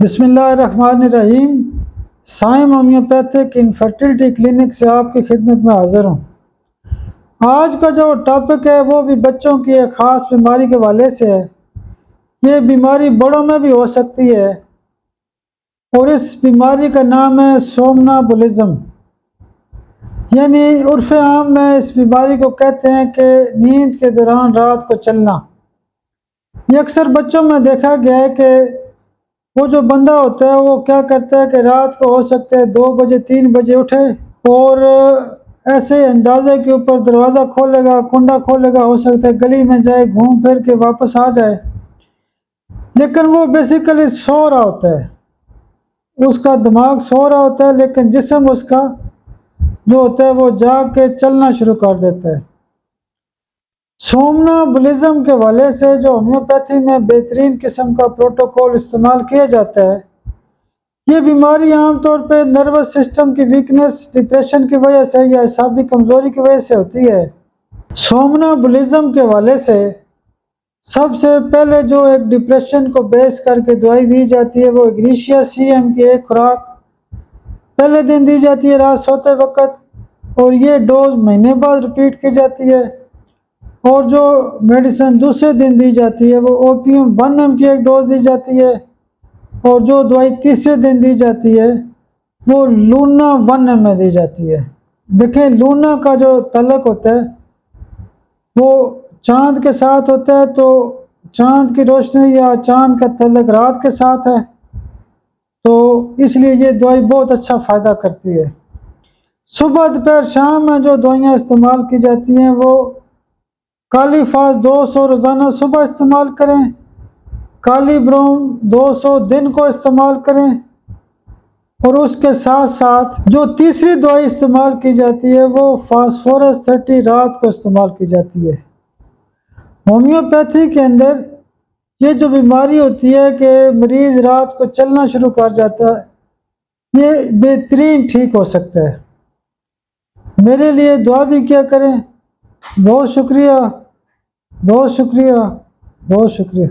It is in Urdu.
بسم اللہ الرحمن الرحیم۔ سائم ہومیوپیتھک انفرٹیلٹی کلینک سے آپ کی خدمت میں حاضر ہوں۔ آج کا جو ٹاپک ہے وہ بھی بچوں کی ایک خاص بیماری کے حوالے سے ہے۔ یہ بیماری بڑوں میں بھی ہو سکتی ہے اور اس بیماری کا نام ہے سومنابولزم، یعنی عرف عام میں اس بیماری کو کہتے ہیں کہ نیند کے دوران رات کو چلنا۔ یہ اکثر بچوں میں دیکھا گیا ہے کہ وہ جو بندہ ہوتا ہے وہ کیا کرتا ہے کہ رات کو ہو سکتا ہے 2 بجے 3 بجے اٹھے اور ایسے اندازے کے اوپر دروازہ کھولے گا، کنڈا کھولے گا، ہو سکتا ہے گلی میں جائے، گھوم پھر کے واپس آ جائے، لیکن وہ بیسیکلی سو رہا ہوتا ہے، اس کا دماغ سو رہا ہوتا ہے لیکن جسم اس کا جو ہوتا ہے وہ جاگ کے چلنا شروع کر دیتا ہے۔ سومنابولزم کے حوالے سے جو ہومیوپیتھی میں بہترین قسم کا پروٹوکول استعمال کیا جاتا ہے، یہ بیماری عام طور پہ نروس سسٹم کی ویکنس، ڈپریشن کی وجہ سے یا اعصابی کمزوری کی وجہ سے ہوتی ہے۔ سومنابولزم کے حوالے سے سب سے پہلے جو ایک ڈپریشن کو بیس کر کے دوائی دی جاتی ہے وہ اگنیشیا CM کی ایک خوراک پہلے دن دی جاتی ہے رات سوتے وقت، اور یہ ڈوز مہینے بعد ریپیٹ کی جاتی ہے۔ اور جو میڈیسن دوسرے دن دی جاتی ہے وہ اوپیم 1 mg کی ایک ڈوز دی جاتی ہے، اور جو دوائی تیسرے دن دی جاتی ہے وہ لونا 1 mg میں دی جاتی ہے۔ دیکھیں لونا کا جو تعلق ہوتا ہے وہ چاند کے ساتھ ہوتا ہے، تو چاند کی روشنی یا چاند کا تعلق رات کے ساتھ ہے، تو اس لیے یہ دوائی بہت اچھا فائدہ کرتی ہے۔ صبح دوپہر شام میں جو دوائیاں استعمال کی جاتی ہیں وہ کالی فاس 200 روزانہ صبح استعمال کریں، کالی بروم 200 دن کو استعمال کریں، اور اس کے ساتھ ساتھ جو تیسری دوائی استعمال کی جاتی ہے وہ فاسفورس 30 رات کو استعمال کی جاتی ہے۔ ہومیوپیتھی کے اندر یہ جو بیماری ہوتی ہے کہ مریض رات کو چلنا شروع کر جاتا ہے، یہ بہترین ٹھیک ہو سکتا ہے۔ میرے لیے دعا بھی کیا کریں۔ بہت شکریہ، بہت شکریہ، بہت شکریہ۔